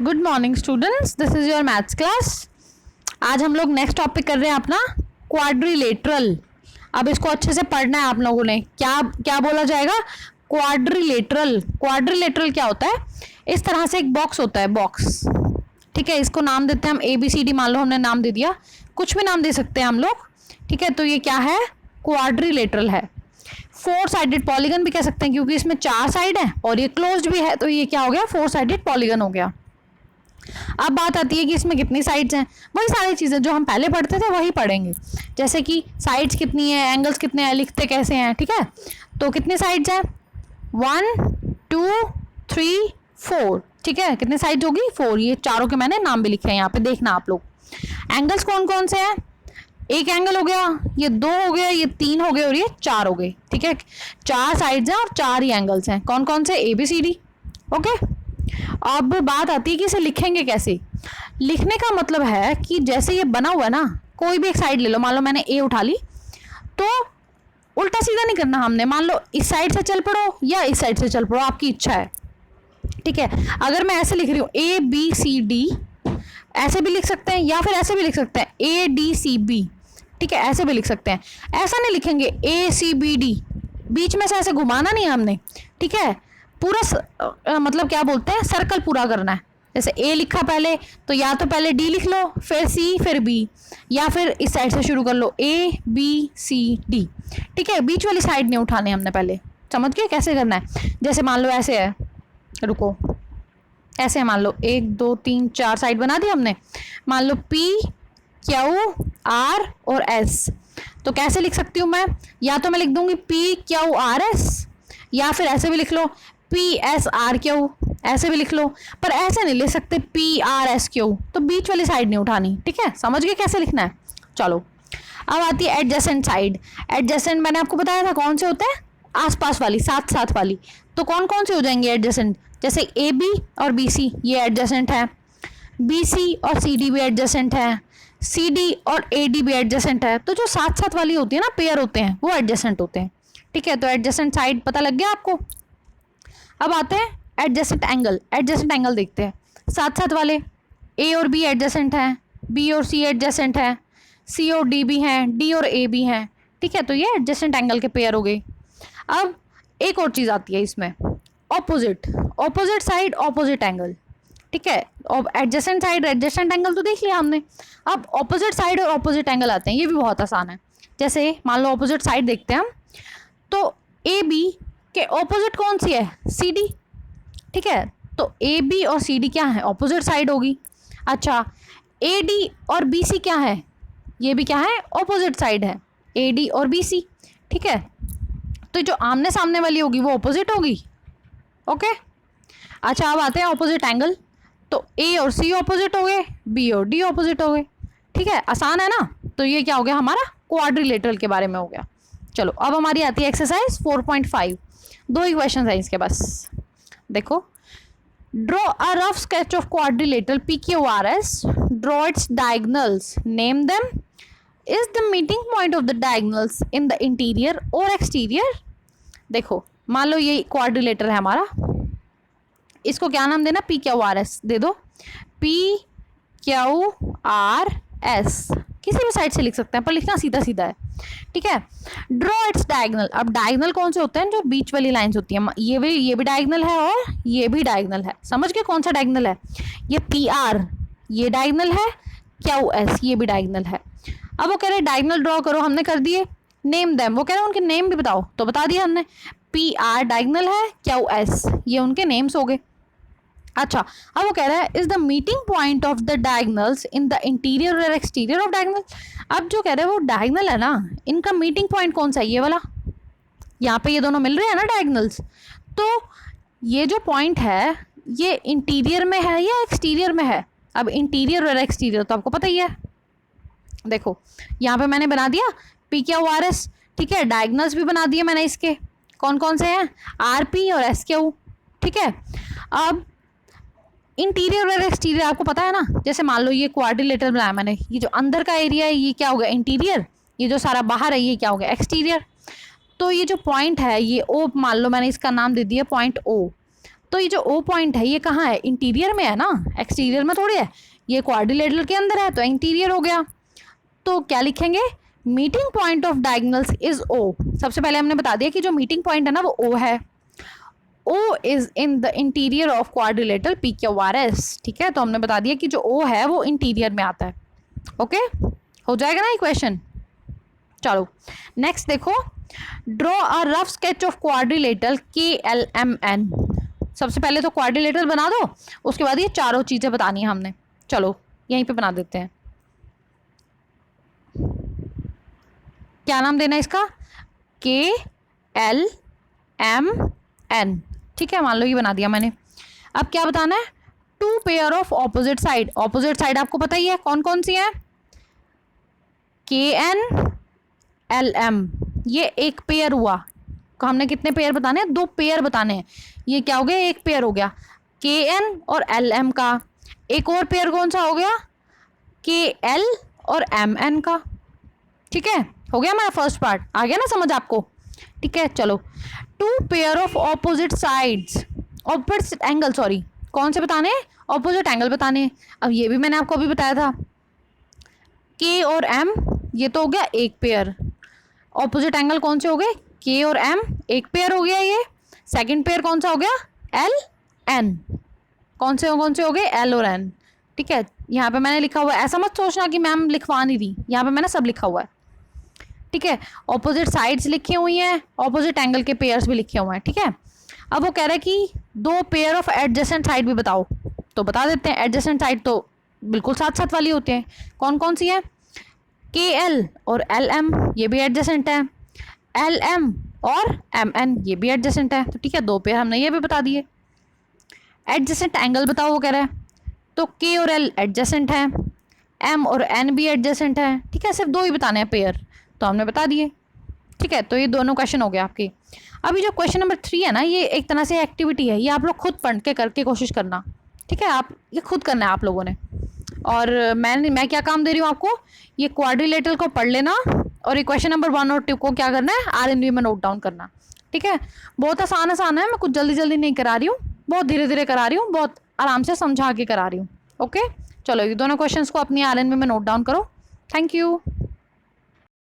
Good morning students, this is your maths class. आज हम लोग नेक्स्ट टॉपिक कर रहे हैं अपना क्वाड्रिलेटरल। अब इसको अच्छे से पढ़ना है आप लोगों ने। क्या क्या बोला जाएगा? क्वाड्रिलेटरल। क्वाड्रिलेटरल क्या होता है? इस तरह से एक बॉक्स होता है, बॉक्स। ठीक है, इसको नाम देते हैं हम ABCD। मान लो हमने नाम दे दिया, कुछ भी नाम दे सकते हैं हम लोग। ठीक है, तो ये क्या है? क्वाड्रिलेटरल है। 4 साइडेड पॉलीगन भी कह सकते हैं, क्योंकि इसमें 4 साइड है और ये क्लोज्ड भी है, तो ये क्या हो गया? 4 साइडेड पॉलीगन हो गया। अब बात आती है कि इसमें कितनी साइड्स हैं। वही सारी चीज़ें जो हम पहले पढ़ते थे वही पढ़ेंगे, जैसे कि साइड्स कितनी है, एंगल्स कितने हैं, लिखते कैसे हैं। ठीक है, तो कितनी साइड्स हैं? 1 2 3 4। ठीक है, कितने साइड्स होगी? 4। ये चारों के मैंने नाम भी लिखे हैं यहाँ पे, देखना आप लोग। एंगल्स कौन कौन से हैं? एक एंगल हो गया, ये 2 हो गए, ये 3 हो गए और ये 4 हो गए। ठीक है, 4 साइड्स हैं और 4 ही एंगल्स हैं। कौन कौन से? ABCD। ओके, अब बात आती है कि इसे लिखेंगे कैसे। लिखने का मतलब है कि जैसे ये बना हुआ है ना, कोई भी एक साइड ले लो। मान लो मैंने A उठा ली, तो उल्टा सीधा नहीं करना हमने। मान लो इस साइड से चल पड़ो या इस साइड से चल पड़ो, आपकी इच्छा है। ठीक है, अगर मैं ऐसे लिख रही हूँ ABCD, ऐसे भी लिख सकते हैं या फिर ऐसे भी लिख सकते हैं ADCB। ठीक है, ऐसे भी लिख सकते हैं। ऐसा नहीं लिखेंगे ACBD, बीच में से ऐसे घुमाना नहीं है हमने। ठीक है, पूरा मतलब क्या बोलते हैं, सर्कल पूरा करना है। जैसे A लिखा पहले, तो या तो पहले D लिख लो, फिर C, फिर B, या फिर इस साइड से शुरू कर लो ABCD। ठीक है, बीच वाली साइड नहीं उठानी हमने पहले। समझ गए कैसे करना है? जैसे मान लो ऐसे है, रुको, ऐसे मान लो 1 2 3 4 साइड बना दी हमने। मान लो P Q R और S। तो कैसे लिख सकती हूँ मैं? या तो मैं लिख दूंगी PQRS, या फिर ऐसे भी लिख लो PSRQ, ऐसे भी लिख लो। पर ऐसे नहीं लिख सकते PRSQ, तो बीच वाली साइड नहीं उठानी। ठीक है, समझ गए कैसे लिखना है? चलो, अब आती है एडजेसेंट साइड। एडजेसेंट मैंने आपको बताया था कौन से होते हैं, आसपास वाली, साथ साथ वाली। तो कौन कौन से हो जाएंगे एडजेसेंट? जैसे AB और BC, ये एडजेसेंट है। BC और CD भी एडजेसेंट है। CD और AD भी एडजेसेंट है। तो जो साथ साथ वाली होती है ना, पेयर होते हैं, वो एडजेसेंट होते हैं। ठीक है, तो एडजेसेंट साइड पता लग गया आपको। अब आते हैं एडजेसेंट एंगल। एडजेसेंट एंगल देखते हैं। साथ साथ वाले A और B एडजेसेंट हैं, B और C एडजेसेंट हैं, C और D भी हैं, D और A भी हैं। ठीक है, तो ये एडजेसेंट एंगल के पेयर हो गए। अब एक और चीज़ आती है इसमें, opposite. Opposite side, opposite angle. ठीक है, और एडजेसेंट साइड, एडजेसेंट एंगल तो देख लिया हमने। अब ऑपोजिट साइड और ऑपोजिट एंगल आते हैं, ये भी बहुत आसान है। जैसे मान लो ऑपोजिट साइड देखते हैं हम, तो AB के ऑपोजिट कौन सी है? CD। ठीक है, तो AB और CD क्या है? ऑपोजिट साइड होगी। अच्छा, AD और BC क्या है? ये भी क्या है? ऑपोजिट साइड है, AD और BC। ठीक है, तो जो आमने सामने वाली होगी वो ऑपोजिट होगी। ओके, अच्छा, अब आते हैं ऑपोजिट एंगल। तो A और C ऑपोजिट हो गए, B और D ऑपोजिट हो गए। ठीक है, आसान है ना? तो ये क्या हो गया हमारा? क्वाड्रिलेटरल के बारे में हो गया। चलो, अब हमारी आती है एक्सरसाइज 4.5। 2 ही क्वेश्चन है इसके बस। देखो, draw a rough sketch of quadrilateral PQRS, draw it's diagonals, name them, is the meeting point of the diagonals in the interior और एक्सटीरियर। देखो, मान लो ये क्वाड्रिलेटर है हमारा, इसको क्या नाम देना? PQRS दे दो। PQRS किसी भी साइड से लिख सकते हैं, पर लिखना सीधा सीधा है। ठीक है, ड्रॉ इट्स डायगोनल। अब डायगोनल कौन से होते हैं? जो बीच वाली लाइंस होती हैं। ये भी डायगोनल है और ये भी डायगोनल है। समझ गए कौन सा डायगोनल है? ये PR, ये डायगोनल है। QS, ये भी डायगोनल है। अब वो कह रहे हैं डायगोनल ड्रॉ करो, हमने कर दिए। नेम देम, वो कह रहे हैं उनके नेम भी बताओ, तो बता दिया हमने। PR डायगोनल है, QS ये उनके नेम्स हो गए। अच्छा, अब वो कह रहा है is the meeting point of the diagonals in the interior और एक्सटीरियर ऑफ डायगोनल। अब जो कह रहे हैं वो डायगोनल है ना, इनका मीटिंग पॉइंट कौन सा है? ये वाला। यहाँ पे ये दोनों मिल रहे हैं ना डायगोनल्स, तो ये जो पॉइंट है ये इंटीरियर में है या एक्सटीरियर में है? अब इंटीरियर और एक्सटीरियर तो आपको पता ही है। देखो, यहाँ पे मैंने बना दिया PQRS। ठीक है, डायगोनल्स भी बना दिए मैंने इसके। कौन कौन से हैं? RP और SQ। ठीक है, अब इंटीरियर और एक्सटीरियर आपको पता है ना। जैसे मान लो ये क्वाड्रिलेटरल बनाया मैंने, ये जो अंदर का एरिया है ये क्या होगा? इंटीरियर। ये जो सारा बाहर है ये क्या होगा? एक्सटीरियर। तो ये जो पॉइंट है ये O, मान लो मैंने इसका नाम दे दिया पॉइंट O। तो ये जो O पॉइंट है ये कहाँ है, इंटीरियर में है ना, एक्सटीरियर में थोड़ी है, ये क्वाड्रिलेटरल के अंदर है तो इंटीरियर हो गया। तो क्या लिखेंगे, meeting point of diagonals is O। सबसे पहले हमने बता दिया कि जो मीटिंग पॉइंट है ना वो O है। O is in the interior of quadrilateral PQRS। ठीक है, तो हमने बता दिया कि जो O है वो इंटीरियर में आता है। ओके, हो जाएगा ना ये क्वेश्चन। चलो नेक्स्ट देखो, draw a rough sketch of quadrilateral KLMN। सबसे पहले तो क्वाड्रिलेटरल बना दो, उसके बाद ये चारों चीजें बतानी है हमने। चलो यहीं पे बना देते हैं। क्या नाम देना है इसका, KLMN। ठीक है, मान लो ये बना दिया मैंने। अब क्या बताना है, two pair of opposite side. Opposite side आपको पता ही है कौन कौन सी है, KNLM, ये एक पेयर हुआ। तो हमने कितने पेयर बताने हैं, 2 पेयर बताने हैं। ये क्या हो गया, एक पेयर हो गया KN और LM का। एक और पेयर कौन सा हो गया, KL और MN का। ठीक है, हो गया हमारा फर्स्ट पार्ट, आ गया ना समझ आपको। ठीक है, चलो two pair of opposite sides, opposite angle, sorry कौन से बताने हैं, ऑपोजिट एंगल बताने हैं। अब ये भी मैंने आपको अभी बताया था, K और M, ये तो हो गया एक पेयर। ऑपोजिट एंगल कौन से हो गए, K और M, एक पेयर हो गया ये। सेकंड पेयर कौन सा हो गया, L N, कौन से हो गए, L और N। ठीक है, यहाँ पे मैंने लिखा हुआ है, ऐसा मत सोचना कि मैम लिखवा नहीं रही, यहाँ पे मैंने सब लिखा हुआ है। ठीक है, ऑपोजिट साइड्स लिखी हुई हैं, ऑपोजिट एंगल के पेयर्स भी लिखे हुए हैं। ठीक है, अब वो कह रहा है कि 2 पेयर ऑफ एडजेसेंट साइड भी बताओ, तो बता देते हैं। एडजेसेंट साइड तो बिल्कुल साथ साथ वाली होती है, कौन कौन सी है, KL और LM, ये भी एडजेसेंट है। LM और MN, ये भी एडजेसेंट है। तो ठीक है, 2 पेयर हमने ये भी बता दिए। एडजेसेंट एंगल बताओ वो कह रहा है, तो K और L एडजेसेंट है, M और N भी एडजेसेंट है। ठीक है, सिर्फ 2 ही बताने हैं पेयर, तो हमने बता दिए। ठीक है, तो ये दोनों क्वेश्चन हो गए आपके। अभी जो क्वेश्चन नंबर 3 है ना, ये एक तरह से एक्टिविटी है, ये आप लोग खुद पढ़ के करके कोशिश करना। ठीक है, आप ये खुद करना है आप लोगों ने। और मैं क्या काम दे रही हूँ आपको, ये क्वाड्रिलेटरल को पढ़ लेना और ये क्वेश्चन नंबर 1 और 2 को क्या करना है, RNV में नोट डाउन करना। ठीक है, बहुत आसान है, मैं कुछ जल्दी जल्दी नहीं करा रही हूँ, बहुत धीरे धीरे करा रही हूँ, बहुत आराम से समझा के करा रही हूँ। ओके, चलो ये दोनों क्वेश्चंस को अपनी RNV में नोट डाउन करो। Thank you.